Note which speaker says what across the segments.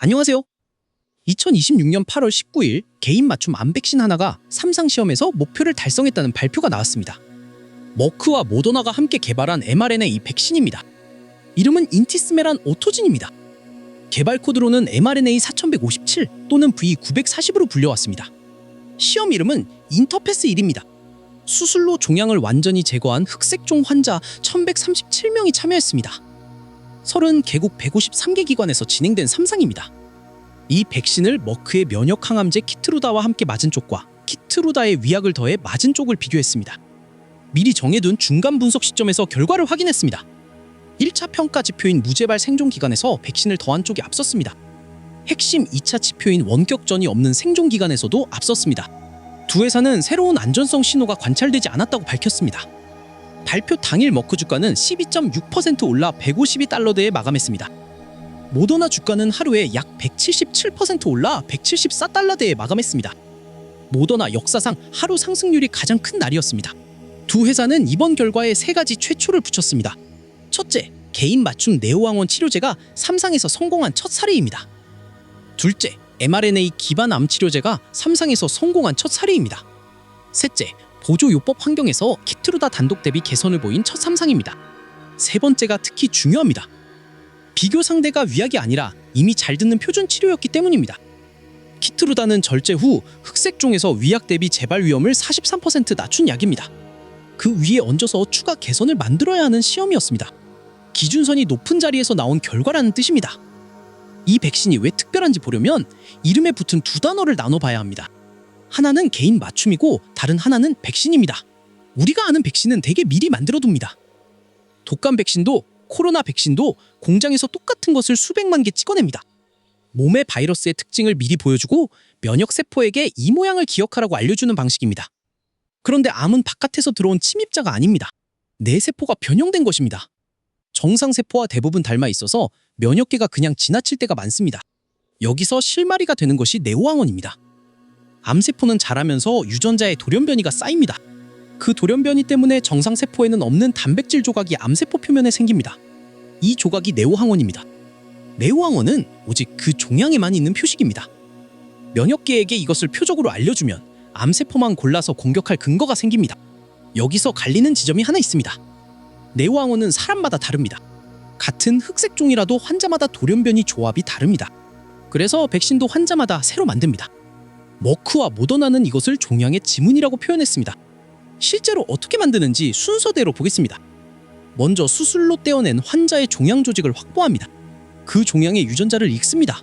Speaker 1: 안녕하세요. 2026년 8월 19일 개인 맞춤 암 백신 하나가 3상 시험에서 목표를 달성했다는 발표가 나왔습니다. 머크와 모더나가 함께 개발한 mRNA 백신입니다. 이름은 인티스메란 오토진입니다. 개발 코드로는 mRNA 4157 또는 V940으로 불려왔습니다. 시험 이름은 인터패스 1입니다. 수술로 종양을 완전히 제거한 흑색종 환자 1137명이 참여했습니다. 30개국 153개 기관에서 진행된 3상입니다. 이 백신을 머크의 면역 항암제 키트루다와 함께 맞은 쪽과 키트루다의 위약을 더해 맞은 쪽을 비교했습니다. 미리 정해둔 중간 분석 시점에서 결과를 확인했습니다. 1차 평가 지표인 무제발 생존 기간에서 백신을 더한 쪽이 앞섰습니다. 핵심 2차 지표인 원격전이 없는 생존 기간에서도 앞섰습니다. 두 회사는 새로운 안전성 신호가 관찰되지 않았다고 밝혔습니다. 발표 당일 머크 주가는 12.6% 올라 152달러대에 마감했습니다. 모더나 주가는 하루에 약 177% 올라 174달러대에 마감했습니다. 모더나 역사상 하루 상승률이 가장 큰 날이었습니다. 두 회사는 이번 결과에 세 가지 최초를 붙였습니다. 첫째, 개인 맞춤 네오왕원 치료제가 3상에서 성공한 첫 사례입니다. 둘째, mRNA 기반 암 치료제가 3상에서 성공한 첫 사례입니다. 셋째, 보조요법 환경에서 키트루다 단독 대비 개선을 보인 첫 3상입니다. 세 번째가 특히 중요합니다. 비교 상대가 위약이 아니라 이미 잘 듣는 표준 치료였기 때문입니다. 키트루다는 절제 후 흑색종에서 위약 대비 재발 위험을 43% 낮춘 약입니다. 그 위에 얹어서 추가 개선을 만들어야 하는 시험이었습니다. 기준선이 높은 자리에서 나온 결과라는 뜻입니다. 이 백신이 왜 특별한지 보려면 이름에 붙은 두 단어를 나눠봐야 합니다. 하나는 개인 맞춤이고 다른 하나는 백신입니다. 우리가 아는 백신은 대개 미리 만들어둡니다. 독감 백신도 코로나 백신도 공장에서 똑같은 것을 수백만 개 찍어냅니다. 몸의 바이러스의 특징을 미리 보여주고 면역세포에게 이 모양을 기억하라고 알려주는 방식입니다. 그런데 암은 바깥에서 들어온 침입자가 아닙니다. 내 세포가 변형된 것입니다. 정상세포와 대부분 닮아 있어서 면역계가 그냥 지나칠 때가 많습니다. 여기서 실마리가 되는 것이 네오왕원입니다. 암세포는 자라면서 유전자의 돌연변이가 쌓입니다. 그 돌연변이 때문에 정상세포에는 없는 단백질 조각이 암세포 표면에 생깁니다. 이 조각이 네오항원입니다. 네오항원은 오직 그 종양에만 있는 표식입니다. 면역계에게 이것을 표적으로 알려주면 암세포만 골라서 공격할 근거가 생깁니다. 여기서 갈리는 지점이 하나 있습니다. 네오항원은 사람마다 다릅니다. 같은 흑색종이라도 환자마다 돌연변이 조합이 다릅니다. 그래서 백신도 환자마다 새로 만듭니다. 머크와 모더나는 이것을 종양의 지문이라고 표현했습니다. 실제로 어떻게 만드는지 순서대로 보겠습니다. 먼저 수술로 떼어낸 환자의 종양 조직을 확보합니다. 그 종양의 유전자를 읽습니다.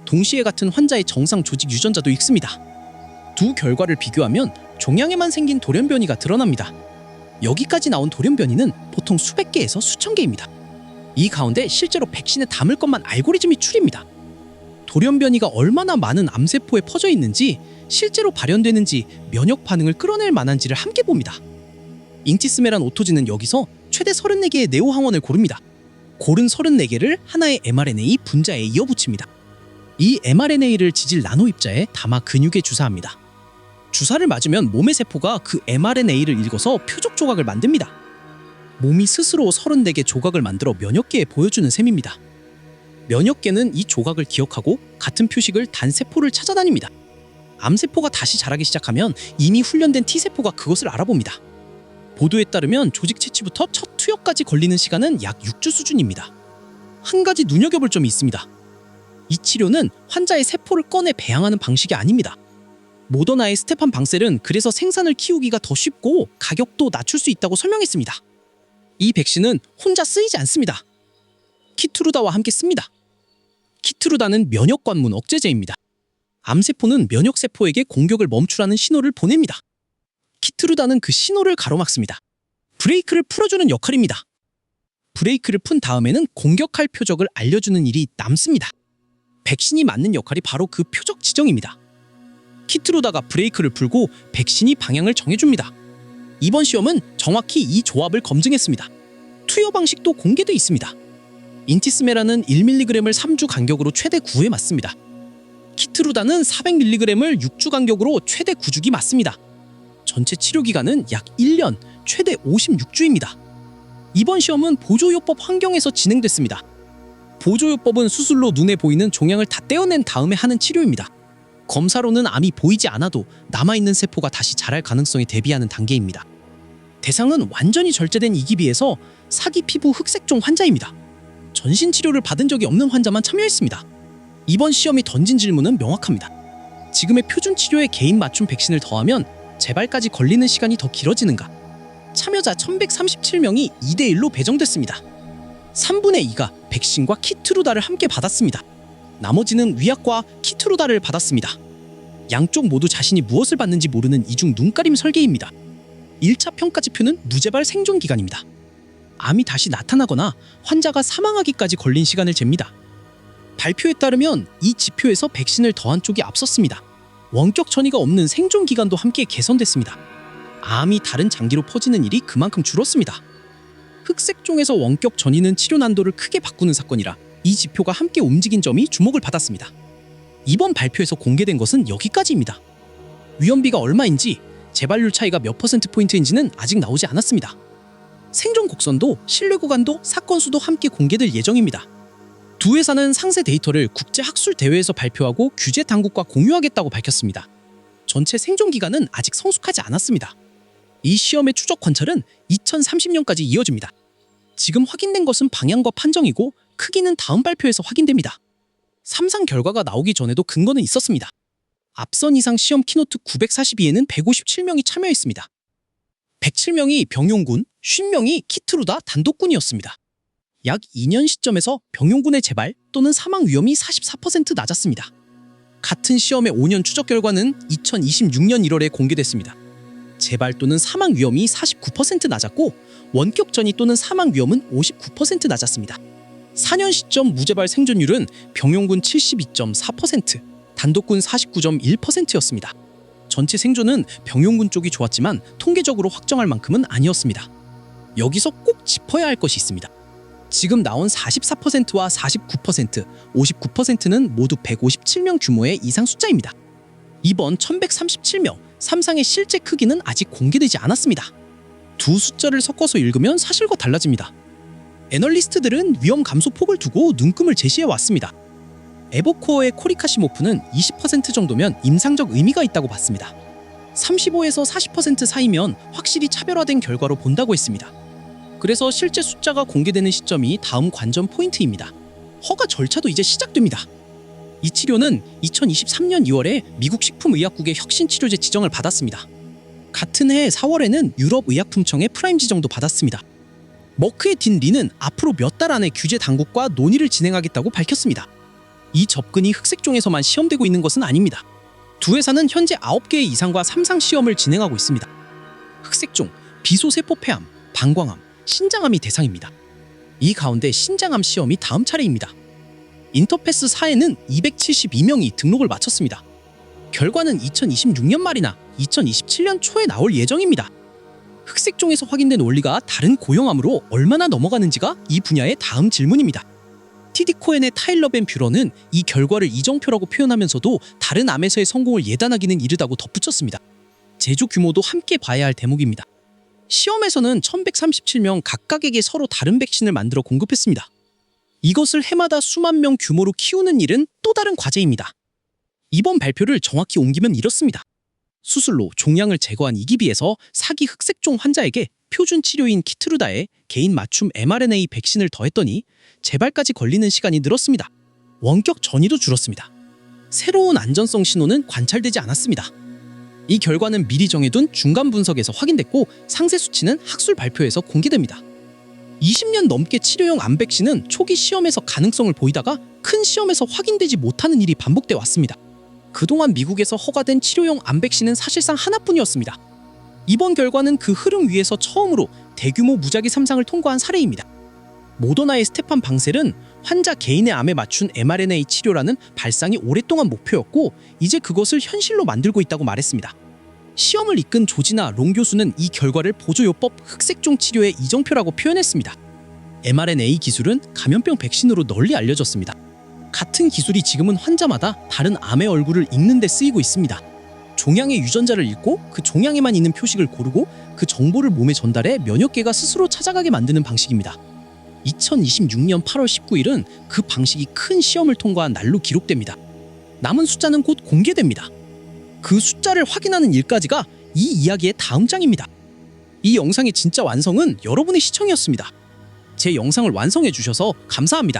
Speaker 1: 동시에 같은 환자의 정상 조직 유전자도 읽습니다. 두 결과를 비교하면 종양에만 생긴 돌연변이가 드러납니다. 여기까지 나온 돌연변이는 보통 수백 개에서 수천 개입니다. 이 가운데 실제로 백신에 담을 것만 알고리즘이 추립니다. 돌연변이가 얼마나 많은 암세포에 퍼져 있는지, 실제로 발현되는지, 면역 반응을 끌어낼 만한지를 함께 봅니다. 인티스메란 오토진은 여기서 최대 34개의 네오항원을 고릅니다. 고른 34개를 하나의 mRNA 분자에 이어붙입니다. 이 mRNA를 지질 나노 입자에 담아 근육에 주사합니다. 주사를 맞으면 몸의 세포가 그 mRNA를 읽어서 표적 조각을 만듭니다. 몸이 스스로 34개 조각을 만들어 면역계에 보여주는 셈입니다. 면역계는 이 조각을 기억하고 같은 표식을 단세포를 찾아다닙니다. 암세포가 다시 자라기 시작하면 이미 훈련된 T세포가 그것을 알아봅니다. 보도에 따르면 조직 채취부터 첫 투여까지 걸리는 시간은 약 6주 수준입니다. 한 가지 눈여겨볼 점이 있습니다. 이 치료는 환자의 세포를 꺼내 배양하는 방식이 아닙니다. 모더나의 스테판 방셀은 그래서 생산을 키우기가 더 쉽고 가격도 낮출 수 있다고 설명했습니다. 이 백신은 혼자 쓰이지 않습니다. 키트루다와 함께 씁니다. 키트루다는 면역관문 억제제입니다. 암세포는 면역세포에게 공격을 멈추라는 신호를 보냅니다. 키트루다는 그 신호를 가로막습니다. 브레이크를 풀어주는 역할입니다. 브레이크를 푼 다음에는 공격할 표적을 알려주는 일이 남습니다. 백신이 맡는 역할이 바로 그 표적 지정입니다. 키트루다가 브레이크를 풀고 백신이 방향을 정해줍니다. 이번 시험은 정확히 이 조합을 검증했습니다. 투여 방식도 공개돼 있습니다. 인티스메라는 1mg을 3주 간격으로 최대 9회 맞습니다. 키트루다는 400mg을 6주 간격으로 최대 9주기 맞습니다. 전체 치료기간은 약 1년, 최대 56주입니다. 이번 시험은 보조요법 환경에서 진행됐습니다. 보조요법은 수술로 눈에 보이는 종양을 다 떼어낸 다음에 하는 치료입니다. 검사로는 암이 보이지 않아도 남아있는 세포가 다시 자랄 가능성에 대비하는 단계입니다. 대상은 완전히 절제된 이기비에서 사기 피부 흑색종 환자입니다. 전신 치료를 받은 적이 없는 환자만 참여했습니다. 이번 시험이 던진 질문은 명확합니다. 지금의 표준 치료에 개인 맞춤 백신을 더하면 재발까지 걸리는 시간이 더 길어지는가? 참여자 1137명이 2대1로 배정됐습니다. 3분의 2가 백신과 키트루다를 함께 받았습니다. 나머지는 위약과 키트루다를 받았습니다. 양쪽 모두 자신이 무엇을 받는지 모르는 이중 눈가림 설계입니다. 1차 평가지표는 무재발 생존 기간입니다. 암이 다시 나타나거나 환자가 사망하기까지 걸린 시간을 잽니다. 발표에 따르면 이 지표에서 백신을 더한 쪽이 앞섰습니다. 원격 전이가 없는 생존 기간도 함께 개선됐습니다. 암이 다른 장기로 퍼지는 일이 그만큼 줄었습니다. 흑색종에서 원격 전이는 치료 난도를 크게 바꾸는 사건이라 이 지표가 함께 움직인 점이 주목을 받았습니다. 이번 발표에서 공개된 것은 여기까지입니다. 위험비가 얼마인지, 재발률 차이가 몇 %포인트인지는 아직 나오지 않았습니다. 생존 곡선도 신뢰 구간도 사건 수도 함께 공개될 예정입니다. 두 회사는 상세 데이터를 국제 학술 대회에서 발표하고 규제 당국과 공유하겠다고 밝혔습니다. 전체 생존 기간은 아직 성숙하지 않았습니다. 이 시험의 추적 관찰은 2030년까지 이어집니다. 지금 확인된 것은 방향과 판정이고 크기는 다음 발표에서 확인됩니다. 3상 결과가 나오기 전에도 근거는 있었습니다. 앞선 이상 시험 키노트 942에는 157명이 참여했습니다. 107명이 병용군, 50명이 키트루다 단독군이었습니다. 약 2년 시점에서 병용군의 재발 또는 사망 위험이 44% 낮았습니다. 같은 시험의 5년 추적 결과는 2026년 1월에 공개됐습니다. 재발 또는 사망 위험이 49% 낮았고 원격 전이 또는 사망 위험은 59% 낮았습니다. 4년 시점 무재발 생존율은 병용군 72.4%, 단독군 49.1%였습니다. 전체 생존은 병용군 쪽이 좋았지만 통계적으로 확정할 만큼은 아니었습니다. 여기서 꼭 짚어야 할 것이 있습니다. 지금 나온 44%와 49%, 59%는 모두 157명 규모의 이상 숫자입니다. 이번 1137명, 3상의 실제 크기는 아직 공개되지 않았습니다. 두 숫자를 섞어서 읽으면 사실과 달라집니다. 애널리스트들은 위험 감소 폭을 두고 눈금을 제시해 왔습니다. 에보코어의 코리카시모프는 20% 정도면 임상적 의미가 있다고 봤습니다. 35에서 40% 사이면 확실히 차별화된 결과로 본다고 했습니다. 그래서 실제 숫자가 공개되는 시점이 다음 관전 포인트입니다. 허가 절차도 이제 시작됩니다. 이 치료는 2023년 2월에 미국 식품의약국의 혁신치료제 지정을 받았습니다. 같은 해 4월에는 유럽의약품청의 프라임 지정도 받았습니다. 머크의 딘 리는 앞으로 몇 달 안에 규제 당국과 논의를 진행하겠다고 밝혔습니다. 이 접근이 흑색종에서만 시험되고 있는 것은 아닙니다. 두 회사는 현재 9개의 이상과 3상 시험을 진행하고 있습니다. 흑색종, 비소세포 폐암, 방광암, 신장암이 대상입니다. 이 가운데 신장암 시험이 다음 차례입니다. 인터패스 4에는 272명이 등록을 마쳤습니다. 결과는 2026년 말이나 2027년 초에 나올 예정입니다. 흑색종에서 확인된 원리가 다른 고형암으로 얼마나 넘어가는지가 이 분야의 다음 질문입니다. TD 코엔의 타일러 벤 뷰러는 이 결과를 이정표라고 표현하면서도 다른 암에서의 성공을 예단하기는 이르다고 덧붙였습니다. 제조 규모도 함께 봐야 할 대목입니다. 시험에서는 1137명 각각에게 서로 다른 백신을 만들어 공급했습니다. 이것을 해마다 수만 명 규모로 키우는 일은 또 다른 과제입니다. 이번 발표를 정확히 옮기면 이렇습니다. 수술로 종양을 제거한 이기비에서 사기 흑색종 환자에게 표준 치료인 키트루다에 개인 맞춤 mRNA 백신을 더했더니 재발까지 걸리는 시간이 늘었습니다. 원격 전이도 줄었습니다. 새로운 안전성 신호는 관찰되지 않았습니다. 이 결과는 미리 정해둔 중간 분석에서 확인됐고 상세 수치는 학술 발표에서 공개됩니다. 20년 넘게 치료용 암 백신은 초기 시험에서 가능성을 보이다가 큰 시험에서 확인되지 못하는 일이 반복돼 왔습니다. 그동안 미국에서 허가된 치료용 암 백신은 사실상 하나뿐이었습니다. 이번 결과는 그 흐름 위에서 처음으로 대규모 무작위 3상을 통과한 사례입니다. 모더나의 스테판 방셀은 환자 개인의 암에 맞춘 mRNA 치료라는 발상이 오랫동안 목표였고 이제 그것을 현실로 만들고 있다고 말했습니다. 시험을 이끈 조지나 롱 교수는 이 결과를 보조요법 흑색종 치료의 이정표라고 표현했습니다. mRNA 기술은 감염병 백신으로 널리 알려졌습니다. 같은 기술이 지금은 환자마다 다른 암의 얼굴을 읽는 데 쓰이고 있습니다. 종양의 유전자를 읽고 그 종양에만 있는 표식을 고르고 그 정보를 몸에 전달해 면역계가 스스로 찾아가게 만드는 방식입니다. 2026년 8월 19일은 그 방식이 큰 시험을 통과한 날로 기록됩니다. 남은 숫자는 곧 공개됩니다. 그 숫자를 확인하는 일까지가 이 이야기의 다음 장입니다. 이 영상의 진짜 완성은 여러분의 시청이었습니다. 제 영상을 완성해 주셔서 감사합니다.